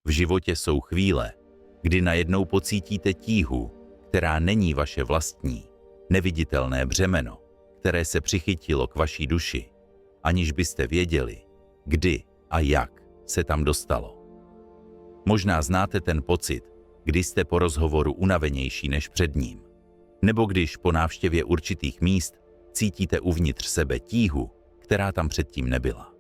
V životě jsou chvíle, kdy najednou pocítíte tíhu, která není vaše vlastní, neviditelné břemeno, které se přichytilo k vaší duši, aniž byste věděli, kdy a jak se tam dostalo. Možná znáte ten pocit, kdy jste po rozhovoru unavenější než před ním, nebo když po návštěvě určitých míst cítíte uvnitř sebe tíhu, která tam předtím nebyla.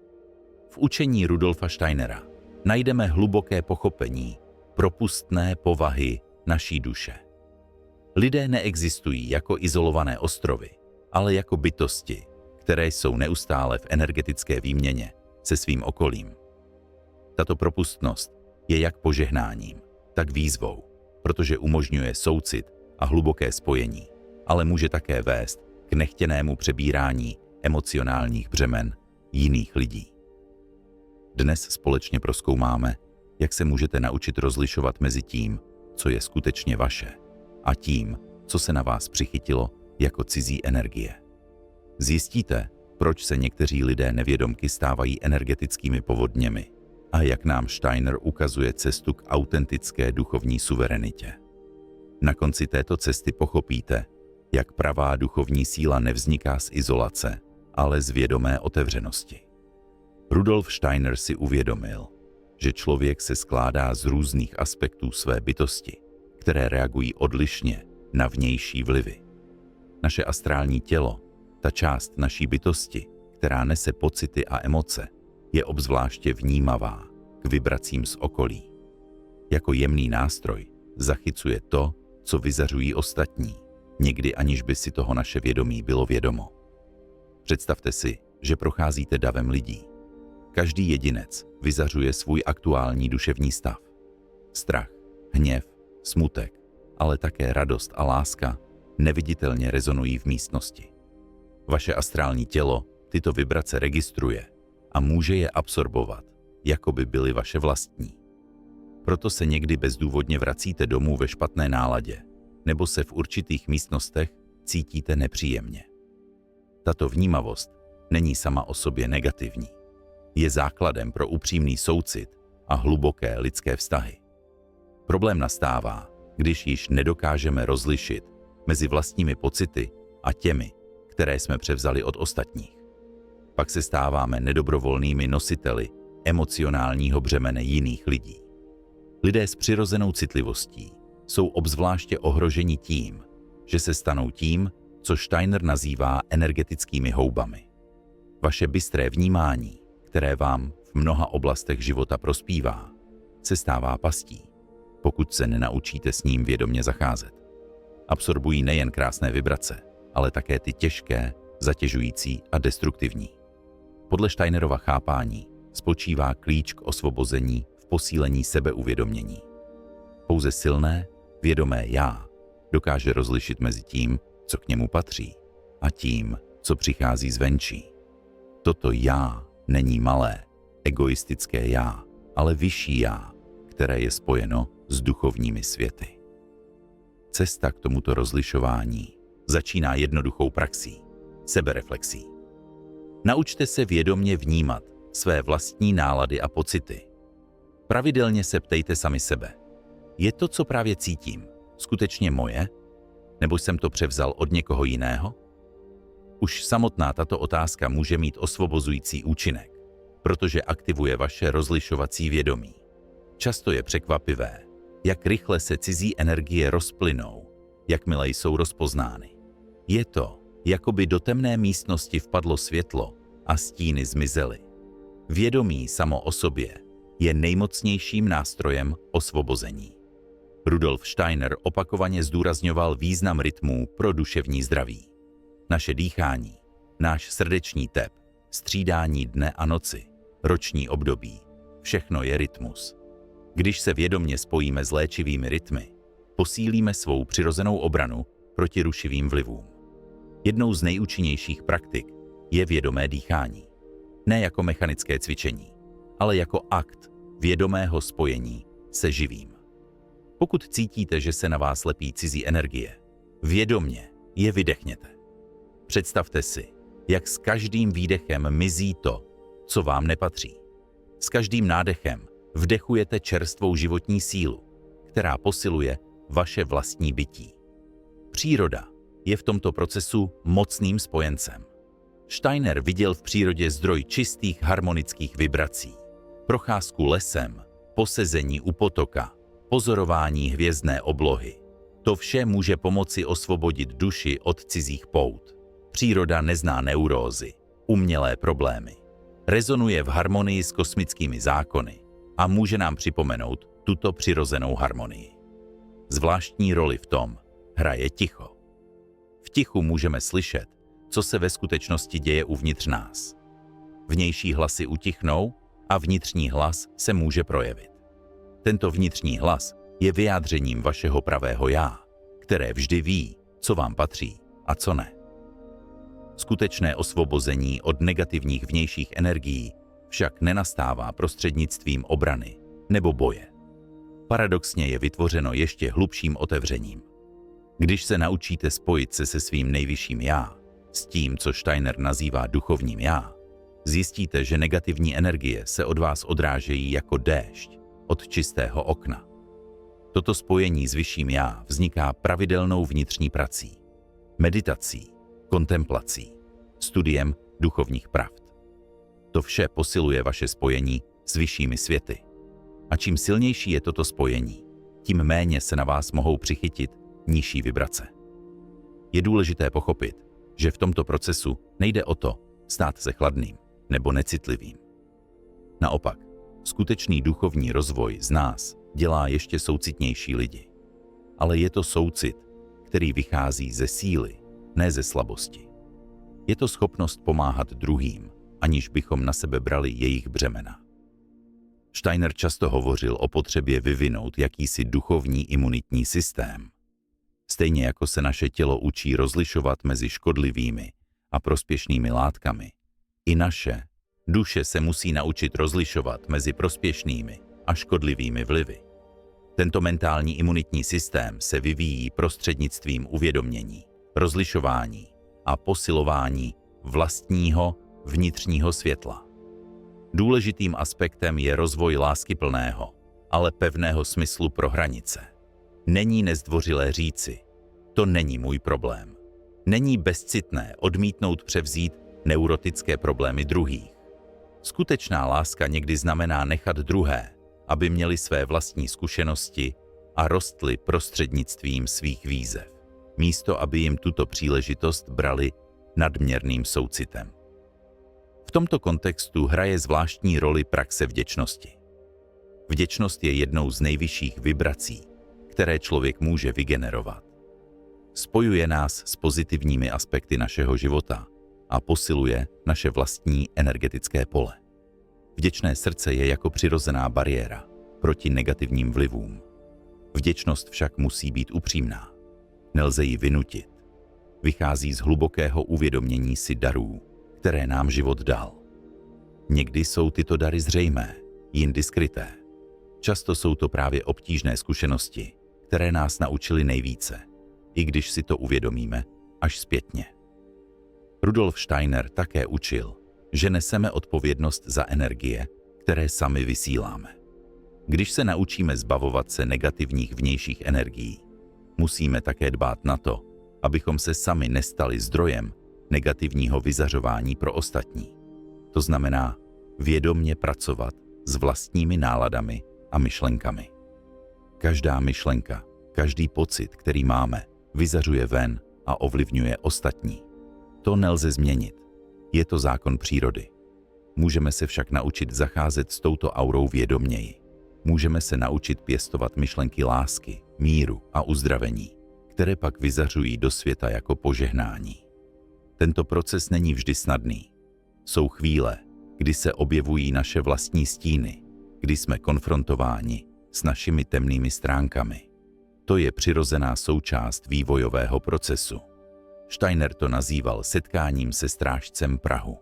V učení Rudolfa Steinera najdeme hluboké pochopení propustné povahy naší duše. Lidé neexistují jako izolované ostrovy, ale jako bytosti, které jsou neustále v energetické výměně se svým okolím. Tato propustnost je jak požehnáním, tak výzvou, protože umožňuje soucit a hluboké spojení, ale může také vést k nechtěnému přebírání emocionálních břemen jiných lidí. Dnes společně prozkoumáme, jak se můžete naučit rozlišovat mezi tím, co je skutečně vaše, a tím, co se na vás přichytilo jako cizí energie. Zjistíte, proč se někteří lidé nevědomky stávají energetickými povodněmi a jak nám Steiner ukazuje cestu k autentické duchovní suverenitě. Na konci této cesty pochopíte, jak pravá duchovní síla nevzniká z izolace, ale z vědomé otevřenosti. Rudolf Steiner si uvědomil, že člověk se skládá z různých aspektů své bytosti, které reagují odlišně na vnější vlivy. Naše astrální tělo, ta část naší bytosti, která nese pocity a emoce, je obzvláště vnímavá k vibracím z okolí. Jako jemný nástroj zachycuje to, co vyzařují ostatní, někdy aniž by si toho naše vědomí bylo vědomo. Představte si, že procházíte davem lidí. Každý jedinec vyzařuje svůj aktuální duševní stav. Strach, hněv, smutek, ale také radost a láska neviditelně rezonují v místnosti. Vaše astrální tělo tyto vibrace registruje a může je absorbovat, jako by byly vaše vlastní. Proto se někdy bezdůvodně vracíte domů ve špatné náladě, nebo se v určitých místnostech cítíte nepříjemně. Tato vnímavost není sama o sobě negativní. Je základem pro upřímný soucit a hluboké lidské vztahy. Problém nastává, když již nedokážeme rozlišit mezi vlastními pocity a těmi, které jsme převzali od ostatních. Pak se stáváme nedobrovolnými nositeli emocionálního břemene jiných lidí. Lidé s přirozenou citlivostí jsou obzvláště ohroženi tím, že se stanou tím, co Steiner nazývá energetickými houbami. Vaše bystré vnímání, které vám v mnoha oblastech života prospívá, se stává pastí, pokud se nenaučíte s ním vědomě zacházet. Absorbují nejen krásné vibrace, ale také ty těžké, zatěžující a destruktivní. Podle Steinerova chápání spočívá klíč k osvobození v posílení sebeuvědomění. Pouze silné, vědomé já dokáže rozlišit mezi tím, co k němu patří, a tím, co přichází zvenčí. Toto já není malé, egoistické já, ale vyšší já, které je spojeno s duchovními světy. Cesta k tomuto rozlišování začíná jednoduchou praxí, sebereflexí. Naučte se vědomě vnímat své vlastní nálady a pocity. Pravidelně se ptejte sami sebe. Je to, co právě cítím, skutečně moje? Nebo jsem to převzal od někoho jiného? Už samotná tato otázka může mít osvobozující účinek, protože aktivuje vaše rozlišovací vědomí. Často je překvapivé, jak rychle se cizí energie rozplynou, jakmile jsou rozpoznány. Je to, jako by do temné místnosti vpadlo světlo a stíny zmizely. Vědomí samo o sobě je nejmocnějším nástrojem osvobození. Rudolf Steiner opakovaně zdůrazňoval význam rytmů pro duševní zdraví. Naše dýchání, náš srdeční tep, střídání dne a noci, roční období, všechno je rytmus. Když se vědomě spojíme s léčivými rytmy, posílíme svou přirozenou obranu proti rušivým vlivům. Jednou z nejúčinnějších praktik je vědomé dýchání. Ne jako mechanické cvičení, ale jako akt vědomého spojení se živým. Pokud cítíte, že se na vás lepí cizí energie, vědomě je vydechněte. Představte si, jak s každým výdechem mizí to, co vám nepatří. S každým nádechem Vdechujete čerstvou životní sílu, která posiluje vaše vlastní bytí. Příroda je v tomto procesu mocným spojencem. Steiner viděl v přírodě zdroj čistých harmonických vibrací. Procházku lesem, posezení u potoka, pozorování hvězdné oblohy. To vše může pomoci osvobodit duši od cizích pout. Příroda nezná neurózy, umělé problémy. Rezonuje v harmonii s kosmickými zákony a může nám připomenout tuto přirozenou harmonii. Zvláštní roli v tom hraje ticho. V tichu můžeme slyšet, co se ve skutečnosti děje uvnitř nás. Vnější hlasy utichnou a vnitřní hlas se může projevit. Tento vnitřní hlas je vyjádřením vašeho pravého já, které vždy ví, co vám patří a co ne. Skutečné osvobození od negativních vnějších energií však nenastává prostřednictvím obrany nebo boje. Paradoxně je vytvořeno ještě hlubším otevřením. Když se naučíte spojit se svým nejvyšším já, s tím, co Steiner nazývá duchovním já, zjistíte, že negativní energie se od vás odrážejí jako déšť od čistého okna. Toto spojení s vyšším já vzniká pravidelnou vnitřní prací, meditací, kontemplací, studiem duchovních pravd. To vše posiluje vaše spojení s vyššími světy. A čím silnější je toto spojení, tím méně se na vás mohou přichytit nižší vibrace. Je důležité pochopit, že v tomto procesu nejde o to stát se chladným nebo necitlivým. Naopak, skutečný duchovní rozvoj z nás dělá ještě soucitnější lidi. Ale je to soucit, který vychází ze síly, ne ze slabosti. Je to schopnost pomáhat druhým, aniž bychom na sebe brali jejich břemena. Steiner často hovořil o potřebě vyvinout jakýsi duchovní imunitní systém. Stejně jako se naše tělo učí rozlišovat mezi škodlivými a prospěšnými látkami, i naše duše se musí naučit rozlišovat mezi prospěšnými a škodlivými vlivy. Tento mentální imunitní systém se vyvíjí prostřednictvím uvědomění, rozlišování a posilování vlastního vnitřního světla. Důležitým aspektem je rozvoj láskyplného, ale pevného smyslu pro hranice. Není nezdvořilé říci, to není můj problém. Není bezcitné odmítnout převzít neurotické problémy druhých. Skutečná láska někdy znamená nechat druhé, aby měli své vlastní zkušenosti a rostli prostřednictvím svých výzev, místo aby jim tuto příležitost brali nadměrným soucitem. V tomto kontextu hraje zvláštní roli praxe vděčnosti. Vděčnost je jednou z nejvyšších vibrací, které člověk může vygenerovat. Spojuje nás s pozitivními aspekty našeho života a posiluje naše vlastní energetické pole. Vděčné srdce je jako přirozená bariéra proti negativním vlivům. Vděčnost však musí být upřímná. Nelze ji vynutit. Vychází z hlubokého uvědomění si darů, které nám život dal. Někdy jsou tyto dary zřejmé, jindy skryté. Často jsou to právě obtížné zkušenosti, které nás naučily nejvíce, i když si to uvědomíme až zpětně. Rudolf Steiner také učil, že neseme odpovědnost za energie, které sami vysíláme. Když se naučíme zbavovat se negativních vnějších energií, musíme také dbát na to, abychom se sami nestali zdrojem negativního vyzařování pro ostatní. To znamená vědomně pracovat s vlastními náladami a myšlenkami. Každá myšlenka, každý pocit, který máme, vyzařuje ven a ovlivňuje ostatní. To nelze změnit. Je to zákon přírody. Můžeme se však naučit zacházet s touto aurou vědoměji. Můžeme se naučit pěstovat myšlenky lásky, míru a uzdravení, které pak vyzařují do světa jako požehnání. Tento proces není vždy snadný. Jsou chvíle, kdy se objevují naše vlastní stíny, kdy jsme konfrontováni s našimi temnými stránkami. To je přirozená součást vývojového procesu. Steiner to nazýval setkáním se strážcem prahu.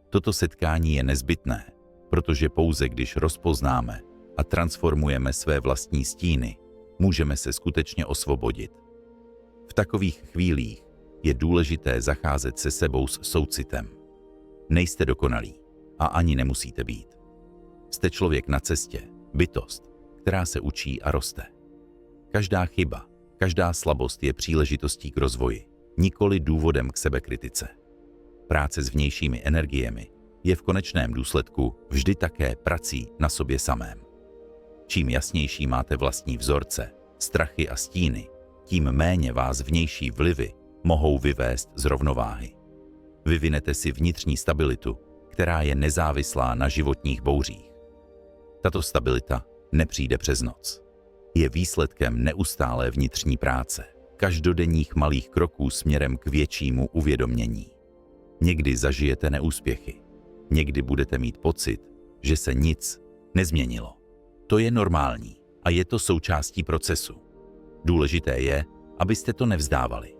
Toto setkání je nezbytné, protože pouze když rozpoznáme a transformujeme své vlastní stíny, můžeme se skutečně osvobodit. V takových chvílích je důležité zacházet se sebou s soucitem. Nejste dokonalí a ani nemusíte být. Jste člověk na cestě bytost, která se učí a roste. Každá chyba, každá slabost je příležitostí k rozvoji, nikoli důvodem k sebekritice. Práce s vnějšími energiemi je v konečném důsledku vždy také prací na sobě samém. Čím jasnější máte vlastní vzorce, strachy a stíny, tím méně vás vnější vlivy mohou vyvést z rovnováhy. Vyvinete si vnitřní stabilitu, která je nezávislá na životních bouřích. Tato stabilita nepřijde přes noc. Je výsledkem neustálé vnitřní práce, každodenních malých kroků směrem k většímu uvědomění. Někdy zažijete neúspěchy, někdy budete mít pocit, že se nic nezměnilo. To je normální a je to součástí procesu. Důležité je, abyste to nevzdávali.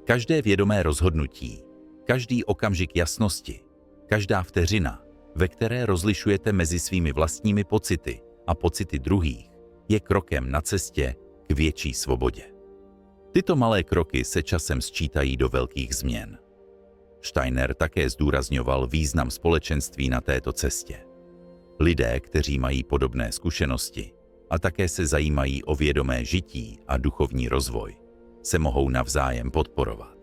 Každé vědomé rozhodnutí, každý okamžik jasnosti, každá vteřina, ve které rozlišujete mezi svými vlastními pocity a pocity druhých, je krokem na cestě k větší svobodě. Tyto malé kroky se časem sčítají do velkých změn. Steiner také zdůrazňoval význam společenství na této cestě. Lidé, kteří mají podobné zkušenosti a také se zajímají o vědomé žití a duchovní rozvoj, se mohou navzájem podporovat.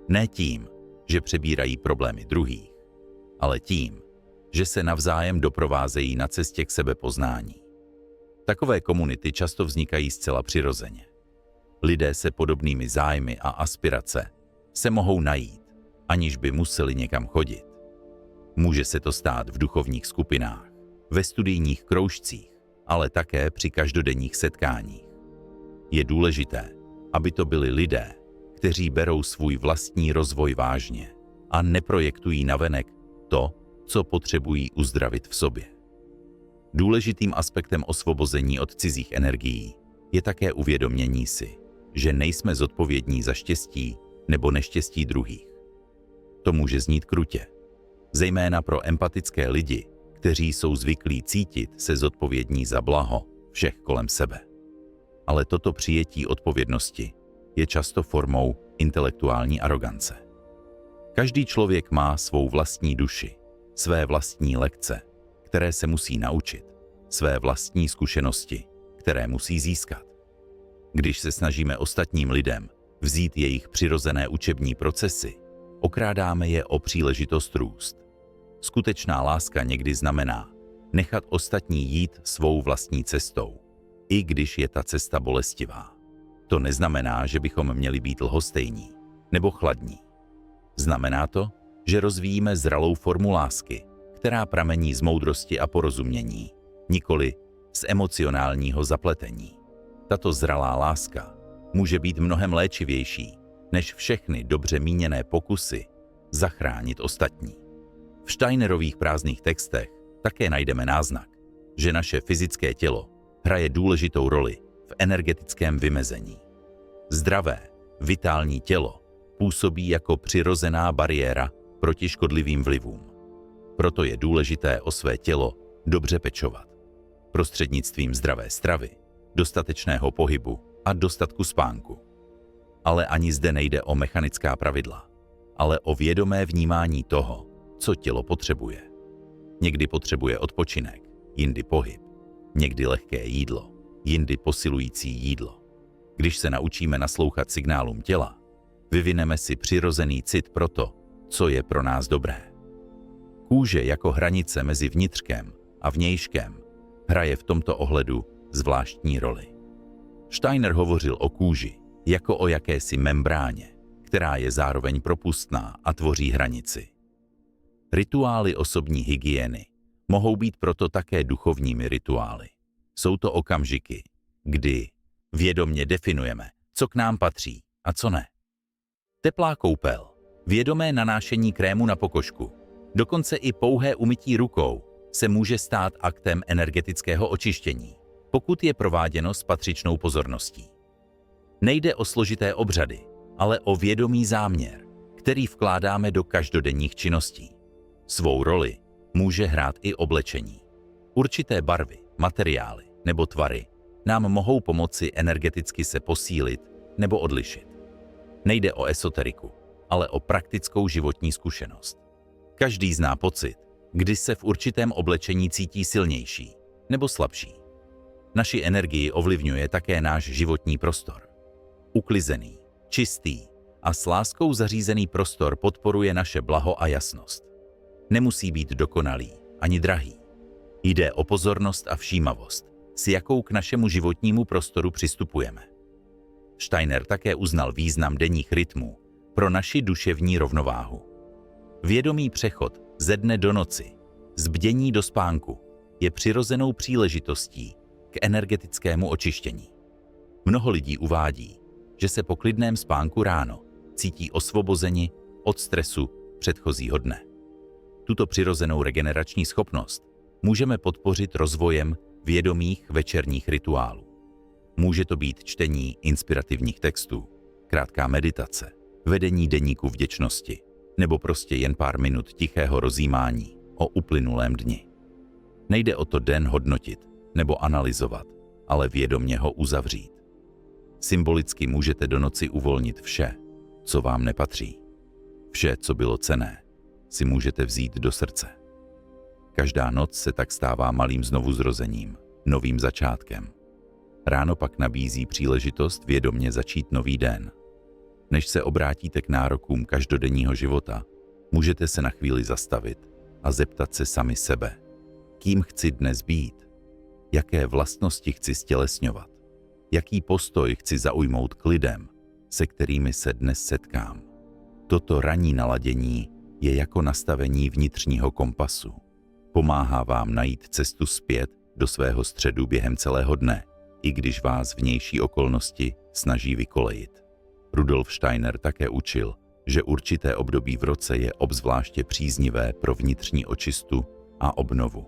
Ne tím, že přebírají problémy druhých, ale tím, že se navzájem doprovázejí na cestě k sebepoznání. Takové komunity často vznikají zcela přirozeně. Lidé se podobnými zájmy a aspirace se mohou najít, aniž by museli někam chodit. Může se to stát v duchovních skupinách, ve studijních kroužcích, ale také při každodenních setkáních. Je důležité, aby to byli lidé, kteří berou svůj vlastní rozvoj vážně a neprojektují navenek to, co potřebují uzdravit v sobě. Důležitým aspektem osvobození od cizích energií je také uvědomění si, že nejsme zodpovědní za štěstí nebo neštěstí druhých. To může znít krutě, zejména pro empatické lidi, kteří jsou zvyklí cítit se zodpovědní za blaho všech kolem sebe. Ale toto přijetí odpovědnosti je často formou intelektuální arogance. Každý člověk má svou vlastní duši, své vlastní lekce, které se musí naučit, své vlastní zkušenosti, které musí získat. Když se snažíme ostatním lidem vzít jejich přirozené učební procesy, okrádáme je o příležitost růst. Skutečná láska někdy znamená nechat ostatní jít svou vlastní cestou, i když je ta cesta bolestivá. To neznamená, že bychom měli být lhostejní nebo chladní. Znamená to, že rozvíjíme zralou formu lásky, která pramení z moudrosti a porozumění, nikoli z emocionálního zapletení. Tato zralá láska může být mnohem léčivější než všechny dobře míněné pokusy zachránit ostatní. V Steinerových prázdných textech také najdeme náznak, že naše fyzické tělo hraje důležitou roli v energetickém vymezení. Zdravé, vitální tělo působí jako přirozená bariéra proti škodlivým vlivům. Proto je důležité o své tělo dobře pečovat. Prostřednictvím zdravé stravy, dostatečného pohybu a dostatku spánku. Ale ani zde nejde o mechanická pravidla, ale o vědomé vnímání toho, co tělo potřebuje. Někdy potřebuje odpočinek, jindy pohyb, někdy lehké jídlo, jindy posilující jídlo. Když se naučíme naslouchat signálům těla, vyvineme si přirozený cit pro to, co je pro nás dobré. Kůže jako hranice mezi vnitřkem a vnějškem hraje v tomto ohledu zvláštní roli. Steiner hovořil o kůži jako o jakési membráně, která je zároveň propustná a tvoří hranici. Rituály osobní hygieny mohou být proto také duchovními rituály. Jsou to okamžiky, kdy vědomě definujeme, co k nám patří a co ne. Teplá koupel, vědomé nanášení krému na pokožku, dokonce i pouhé umytí rukou se může stát aktem energetického očištění, pokud je prováděno s patřičnou pozorností. Nejde o složité obřady, ale o vědomý záměr, který vkládáme do každodenních činností. Svou roli může hrát i oblečení. Určité barvy, materiály nebo tvary nám mohou pomoci energeticky se posílit nebo odlišit. Nejde o esoteriku, ale o praktickou životní zkušenost. Každý zná pocit, kdy se v určitém oblečení cítí silnější, nebo slabší. Naši energii ovlivňuje také náš životní prostor. Uklizený, čistý a s láskou zařízený prostor podporuje naše blaho a jasnost. Nemusí být dokonalý ani drahý. Jde o pozornost a všímavost, s jakou k našemu životnímu prostoru přistupujeme. Steiner také uznal význam denních rytmů pro naši duševní rovnováhu. Vědomý přechod ze dne do noci, z bdění do spánku je přirozenou příležitostí k energetickému očištění. Mnoho lidí uvádí, že se po klidném spánku ráno cítí osvobozeni od stresu předchozího dne. Tuto přirozenou regenerační schopnost můžeme podpořit rozvojem vědomých večerních rituálů. Může to být čtení inspirativních textů, krátká meditace, vedení deníku vděčnosti nebo prostě jen pár minut tichého rozjímání o uplynulém dni. Nejde o to den hodnotit nebo analyzovat, ale vědomě ho uzavřít. Symbolicky můžete do noci uvolnit vše, co vám nepatří. Vše, co bylo cenné, si můžete vzít do srdce. Každá noc se tak stává malým znovuzrozením, novým začátkem. Ráno pak nabízí příležitost vědomě začít nový den. Než se obrátíte k nárokům každodenního života, můžete se na chvíli zastavit a zeptat se sami sebe, kým chci dnes být, jaké vlastnosti chci stělesňovat, jaký postoj chci zaujmout k lidem, se kterými se dnes setkám. Toto ranní naladění je jako nastavení vnitřního kompasu. Pomáhá vám najít cestu zpět do svého středu během celého dne, i když vás vnější okolnosti snaží vykolejit. Rudolf Steiner také učil, že určité období v roce je obzvláště příznivé pro vnitřní očistu a obnovu.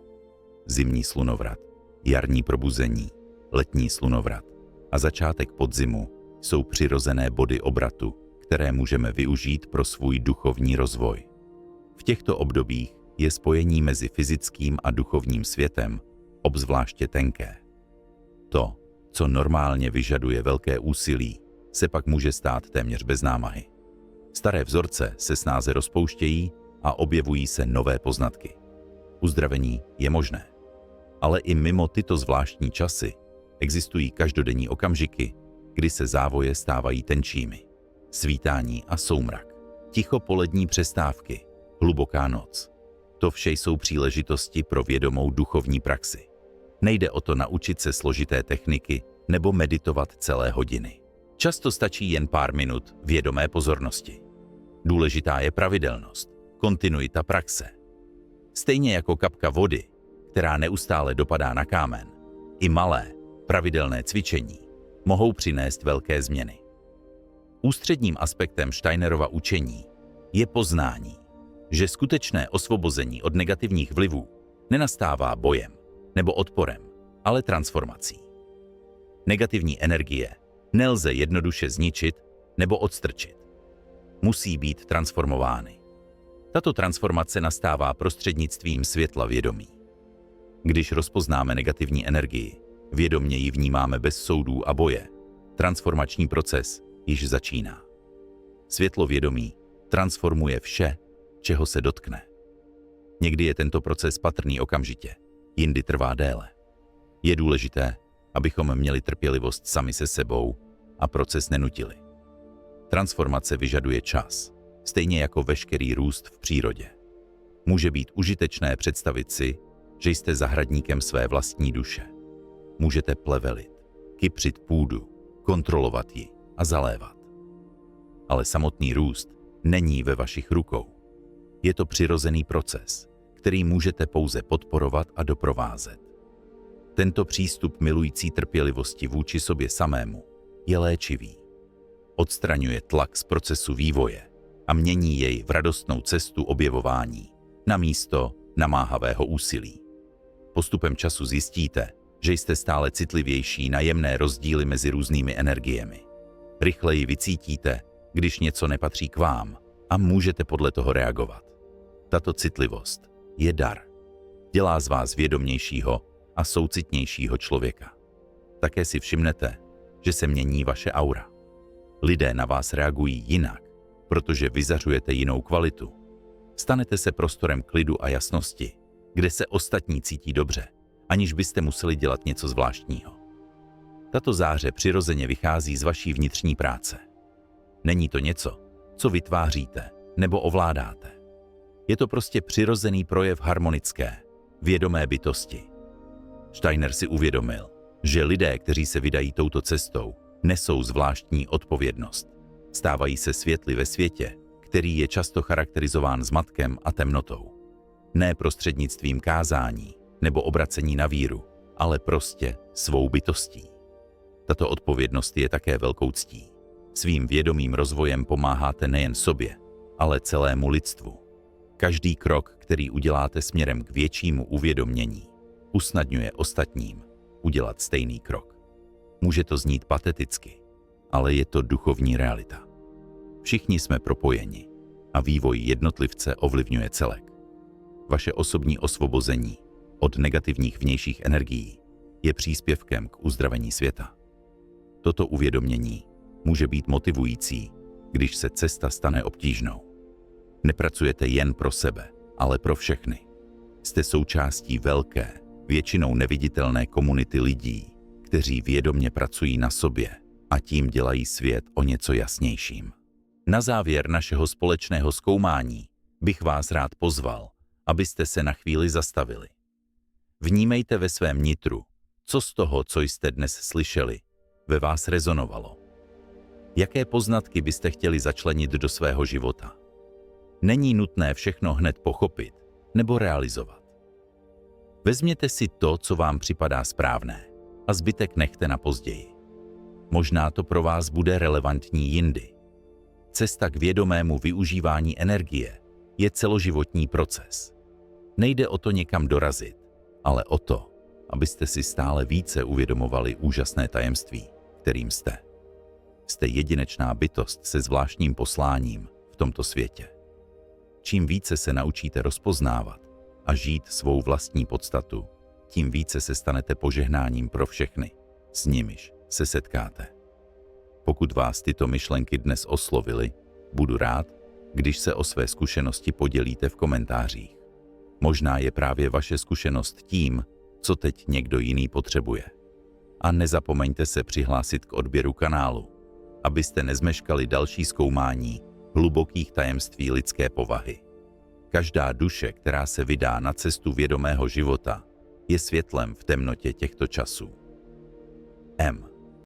Zimní slunovrat, jarní probuzení, letní slunovrat a začátek podzimu jsou přirozené body obratu, které můžeme využít pro svůj duchovní rozvoj. V těchto obdobích je spojení mezi fyzickým a duchovním světem obzvláště tenké. To, co normálně vyžaduje velké úsilí, se pak může stát téměř bez námahy. Staré vzorce se snáze rozpouštějí a objevují se nové poznatky. Uzdravení je možné. Ale i mimo tyto zvláštní časy existují každodenní okamžiky, kdy se závoje stávají tenčími. Svítání a soumrak, ticho polední přestávky, hluboká noc. To vše jsou příležitosti pro vědomou duchovní praxi. Nejde o to naučit se složité techniky nebo meditovat celé hodiny. Často stačí jen pár minut vědomé pozornosti. Důležitá je pravidelnost, kontinuita praxe. Stejně jako kapka vody, která neustále dopadá na kámen, i malé, pravidelné cvičení mohou přinést velké změny. Ústředním aspektem Steinerova učení je poznání, že skutečné osvobození od negativních vlivů nenastává bojem nebo odporem, ale transformací. Negativní energie nelze jednoduše zničit nebo odstrčit. Musí být transformovány. Tato transformace nastává prostřednictvím světla vědomí. Když rozpoznáme negativní energii, vědomě ji vnímáme bez soudů a boje, transformační proces již začíná. Světlo vědomí transformuje vše, čeho se dotkne. Někdy je tento proces patrný okamžitě, jindy trvá déle. Je důležité, abychom měli trpělivost sami se sebou a proces nenutili. Transformace vyžaduje čas, stejně jako veškerý růst v přírodě. Může být užitečné představit si, že jste zahradníkem své vlastní duše. Můžete plevelit, kypřit půdu, kontrolovat ji a zalévat. Ale samotný růst není ve vašich rukou. Je to přirozený proces, který můžete pouze podporovat a doprovázet. Tento přístup milující trpělivosti vůči sobě samému je léčivý. Odstraňuje tlak z procesu vývoje a mění jej v radostnou cestu objevování namísto namáhavého úsilí. Postupem času zjistíte, že jste stále citlivější na jemné rozdíly mezi různými energiemi. Rychleji vycítíte, když něco nepatří k vám a můžete podle toho reagovat. Tato citlivost je dar. Dělá z vás vědomějšího a soucitnějšího člověka. Také si všimnete, že se mění vaše aura. Lidé na vás reagují jinak, protože vyzařujete jinou kvalitu. Stanete se prostorem klidu a jasnosti, kde se ostatní cítí dobře aniž byste museli dělat něco zvláštního. Tato záře přirozeně vychází z vaší vnitřní práce. Není to něco, co vytváříte nebo ovládáte. Je to prostě přirozený projev harmonické, vědomé bytosti. Steiner si uvědomil, že lidé, kteří se vydají touto cestou, nesou zvláštní odpovědnost. Stávají se světly ve světě, který je často charakterizován zmatkem a temnotou. Ne prostřednictvím kázání nebo obracení na víru, ale prostě svou bytostí. Tato odpovědnost je také velkou ctí. Svým vědomým rozvojem pomáháte nejen sobě, ale celému lidstvu. Každý krok, který uděláte směrem k většímu uvědomění, usnadňuje ostatním udělat stejný krok. Může to znít pateticky, ale je to duchovní realita. Všichni jsme propojeni a vývoj jednotlivce ovlivňuje celek. Vaše osobní osvobození od negativních vnějších energií je příspěvkem k uzdravení světa. Toto uvědomění může být motivující, když se cesta stane obtížnou. Nepracujete jen pro sebe, ale pro všechny. Jste součástí velké, většinou neviditelné komunity lidí, kteří vědomě pracují na sobě a tím dělají svět o něco jasnějším. Na závěr našeho společného zkoumání bych vás rád pozval, abyste se na chvíli zastavili. Vnímejte ve svém nitru, co z toho, co jste dnes slyšeli, ve vás rezonovalo. Jaké poznatky byste chtěli začlenit do svého života? Není nutné všechno hned pochopit nebo realizovat. Vezměte si to, co vám připadá správné, a zbytek nechte na později. Možná to pro vás bude relevantní jindy. Cesta k vědomému využívání energie je celoživotní proces. Nejde o to někam dorazit, ale o to, abyste si stále více uvědomovali úžasné tajemství, kterým jste. Jste jedinečná bytost se zvláštním posláním v tomto světě. Čím více se naučíte rozpoznávat a žít svou vlastní podstatu, tím více se stanete požehnáním pro všechny, s nimiž se setkáte. Pokud vás tyto myšlenky dnes oslovily, budu rád, když se o své zkušenosti podělíte v komentářích. Možná je právě vaše zkušenost tím, co teď někdo jiný potřebuje. A nezapomeňte se přihlásit k odběru kanálu, abyste nezmeškali další zkoumání hlubokých tajemství lidské povahy. Každá duše, která se vydá na cestu vědomého života, je světlem v temnotě těchto časů. M.